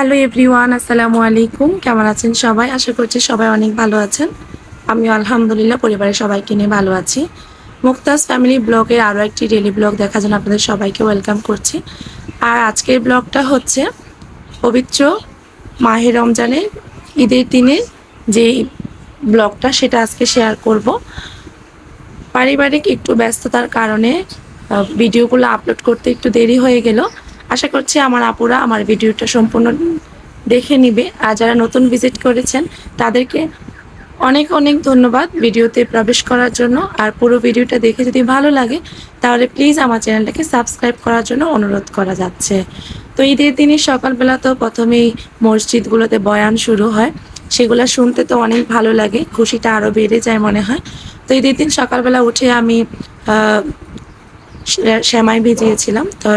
Hello everyone, আসসালামু আলাইকুম। কেমন আছেন সবাই? আশা করছি সবাই অনেক ভালো আছেন। আমিও আলহামদুলিল্লাহ পরিবারের সবাইকে নিয়ে ভালো আছি। মুক্তাজ ফ্যামিলি ব্লগের আরও একটি ডেইলি ব্লগ দেখার জন্য আপনাদের সবাইকে ওয়েলকাম করছি। আর আজকের ব্লগটা হচ্ছে পবিত্র মাহে রমজানের ঈদের দিনে যে ব্লগটা সেটা আজকে শেয়ার করব। পারিবারিক একটু ব্যস্ততার কারণে ভিডিওগুলো আপলোড করতে একটু দেরি হয়ে গেল। আশা করছি আমার আপুরা আমার ভিডিওটা সম্পূর্ণ দেখে নিবে। আর যারা নতুন ভিজিট করেছেন তাদেরকে অনেক অনেক ধন্যবাদ ভিডিওতে প্রবেশ করার জন্য। আর পুরো ভিডিওটা দেখে যদি ভালো লাগে তাহলে প্লিজ আমার চ্যানেলটাকে সাবস্ক্রাইব করার জন্য অনুরোধ করা যাচ্ছে। তো ঈদের দিনই সকালবেলা তো প্রথমেই মসজিদগুলোতে বয়ান শুরু হয়, সেগুলো শুনতে তো অনেক ভালো লাগে, খুশিটা আরও বেড়ে যায় মনে হয়। তো ঈদের দিন সকালবেলা উঠে আমি সেমাই ভিজিয়েছিলাম। তো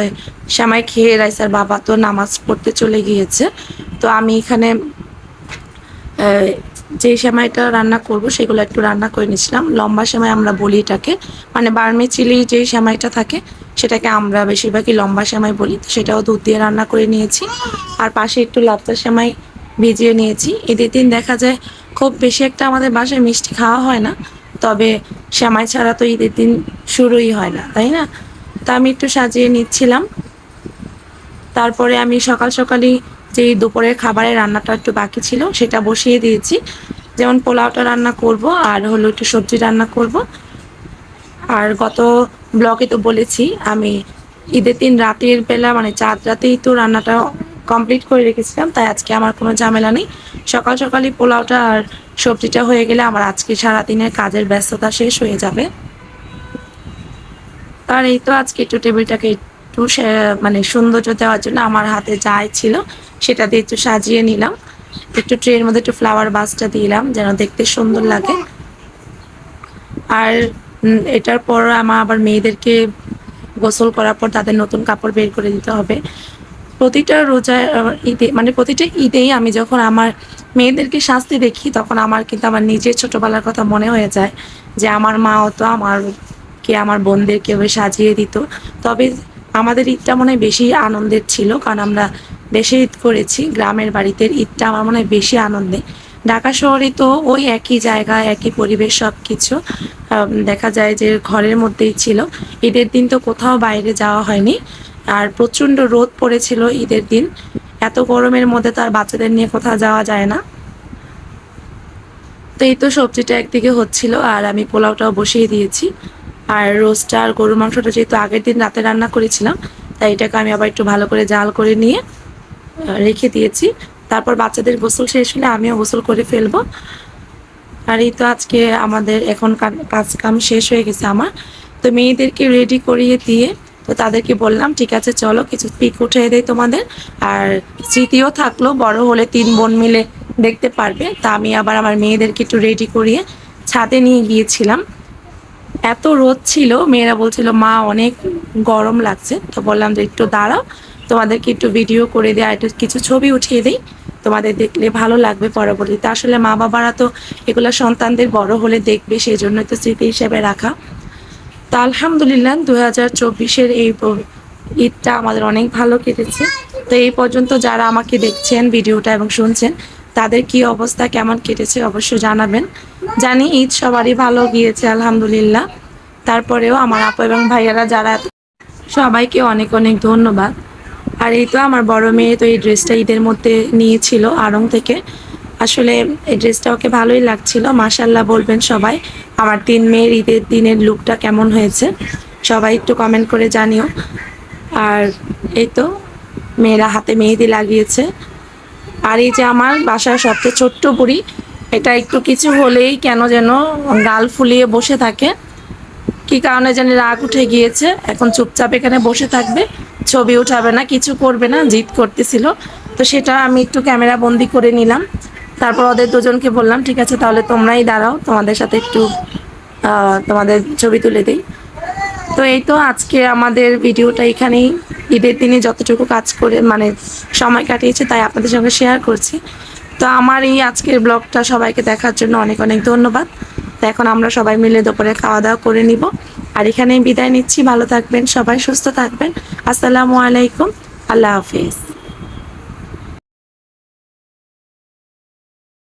সেমাই খেয়ে রাইসার বাবা তো নামাজ পড়তে চলে গিয়েছে। তো আমি এখানে যে সেমাইটা রান্না করব সেগুলো একটু রান্না করে নিয়েছিলাম। লম্বা সেমাই আমরা বলি এটাকে, মানে বার্মি চিলি যে সেমাইটা থাকে সেটাকে আমরা বেশিরভাগই লম্বা সেমাই বলি। তো সেটাও দুধ দিয়ে রান্না করে নিয়েছি। আর পাশে একটু লাচ্চা সেমাই ভিজিয়ে নিয়েছি। ঈদের দিন দেখা যায় খুব বেশি একটা আমাদের বাসায় মিষ্টি খাওয়া হয় না, তবে সেমাই ছাড়া তো ঈদের দিন শুরুই হয় না, তাই না? তা আমি একটু সাজিয়ে নিচ্ছিলাম। তারপরে আমি সকাল সকালই যেই দুপুরের খাবারের রান্নাটা একটু বাকি ছিল সেটা বসিয়ে দিয়েছি। যেমন পোলাওটা রান্না করব আর হলো একটু সবজি রান্না করব। আর গত ব্লগে তো বলেছি আমি ঈদের দিন রাতের বেলা মানে চাঁদ রাতেই তো রান্নাটা কমপ্লিট করে রেখেছিলাম, তাই আজকে আমার কোনো ঝামেলা নেই। সকাল সকালই পোলাওটা আর সবজিটা হয়ে গেলে আমার আজকে সারাদিনের কাজের ব্যস্ততা শেষ হয়ে যাবে। আর এই তো আজকে একটু টেবিলটাকে একটু মানে সৌন্দর্য দেওয়ার জন্য আমার হাতে যাই ছিল সেটা দিয়ে একটু সাজিয়ে নিলাম। একটু ট্রের মধ্যে একটু ফ্লাওয়ার বাসটা দিলাম যেন দেখতে সুন্দর লাগে। আর এটার পর আমার আবার মেয়েদেরকে গোসল করার পর তাদের নতুন কাপড় বের করে দিতে হবে। প্রতিটা রোজা ঈদে মানে প্রতিটা ঈদেই আমি যখন আমার মেয়েদেরকে সাজতে দেখি তখন আমার কিন্তু আমার নিজের ছোটোবেলার কথা মনে হয়ে যায় যে আমার মাও তো আমার বোনদেরকে ওই সাজিয়ে দিত। তবে আমাদের ঈদটা মনে হয় বেশি আনন্দের ছিল, কারণ আমরা দেশে ঈদ করেছি, গ্রামের বাড়িতে ঈদটা আমার মনে হয় বেশি আনন্দে। ঢাকা শহরে তো ওই একই জায়গা একই পরিবেশ সব কিছু দেখা যায় যে ঘরের মধ্যেই ছিল। ঈদের দিন তো কোথাও বাইরে যাওয়া হয়নি। আর প্রচণ্ড রোদ পড়েছিল ঈদের দিন, এত গরমের মধ্যে তার বাচ্চাদের নিয়ে কোথাও যাওয়া যায় না। তো এই তো সবজিটা একদিকে হচ্ছিল আর আমি পোলাওটাও বসিয়ে দিয়েছি। আর রোস্টটা আর গরুর মাংসটা যেহেতু আগের দিন রাতে রান্না করেছিলাম, তাই এটাকে আমি আবার একটু ভালো করে জাল করে নিয়ে রেখে দিয়েছি। তারপর বাচ্চাদের গোসল শেষ হলে আমিও গোসল করে ফেলবো। আর এই তো আজকে আমাদের এখন কাজ কাম শেষ হয়ে গেছে আমার। তো মেয়েদেরকে রেডি করিয়ে দিয়ে তো তাদেরকে বললাম ঠিক আছে চলো কিছু পিক উঠিয়ে দেয় তোমাদের, আর স্মৃতিও থাকলো, বড় হলে 3 বোন মিলে দেখতে পারবে। তা আমি আবার আমার মেয়েদেরকে একটু রেডি করিয়ে ছাদে নিয়ে গিয়েছিলাম। এত রোদ ছিল, মেয়েরা বলছিল মা অনেক গরম লাগছে। তো বললাম যে একটু দাঁড়াও, তোমাদেরকে একটু ভিডিও করে দিই আর একটু কিছু ছবি উঠিয়ে দিই, তোমাদের দেখলে ভালো লাগবে পরবর্তীতে। আসলে মা বাবারা তো এগুলো সন্তানদের বড় হলে দেখবে, সেই জন্য তো স্মৃতি হিসেবে রাখা। তা আলহামদুলিল্লাহ 2024-এর এই ঈদটা আমাদের অনেক ভালো কেটেছে। তো এই পর্যন্ত যারা আমাকে দেখছেন ভিডিওটা এবং শুনছেন তাদের কি অবস্থা, কেমন কেটেছে অবশ্যই জানাবেন। জানি ঈদ সবারই ভালো গিয়েছে আলহামদুলিল্লাহ। তারপরেও আমার আপু এবং ভাইয়ারা যারা, সবাইকে অনেক অনেক ধন্যবাদ। আর এই তো আমার বড় মেয়ে তো এই ড্রেসটা ঈদের মধ্যে নিয়েছিল আড়ং থেকে। আসলে এই ড্রেসটা ওকে ভালোই লাগছিল, মাশাল্লাহ বলবেন সবাই। আমার 3 মেয়ের ঈদের দিনের লুকটা কেমন হয়েছে সবাই একটু কমেন্ট করে জানিও। আর এই তো মেয়েরা হাতে মেহেদি লাগিয়েছে। আর এই যে আমার বাসার সবচেয়ে ছোট্ট বুড়ি, এটা একটু কিছু হলেই কেন যেন গাল ফুলিয়ে বসে থাকে, কি কারণে জানি রাগ উঠে গিয়েছে। এখন চুপচাপ এখানে বসে থাকবে, ছবি উঠাবে না, কিছু করবে না, জিদ করতেছিল। তো সেটা আমি একটু ক্যামেরা বন্দি করে নিলাম। তারপর ওদের দুজনকে বললাম ঠিক আছে তাহলে তোমরাই দাঁড়াও, তোমাদের সাথে একটু তোমাদের ছবি তুলে দিই। তো এই তো আজকে আমাদের ভিডিওটা এখানেই, ঈদের দিনে যতটুকু কাজ করে মানে সময় কাটিয়েছে তাই আপনাদের সঙ্গে শেয়ার করছি। তো আমার এই আজকের ব্লগটা সবাইকে দেখার জন্য অনেক অনেক ধন্যবাদ। তো এখন আমরা সবাই মিলে দুপুরে খাওয়া দাওয়া করে নিব। আর এখানেই বিদায় নিচ্ছি, ভালো থাকবেন সবাই, সুস্থ থাকবেন। আসসালামু আলাইকুম, আল্লাহ হাফিজ।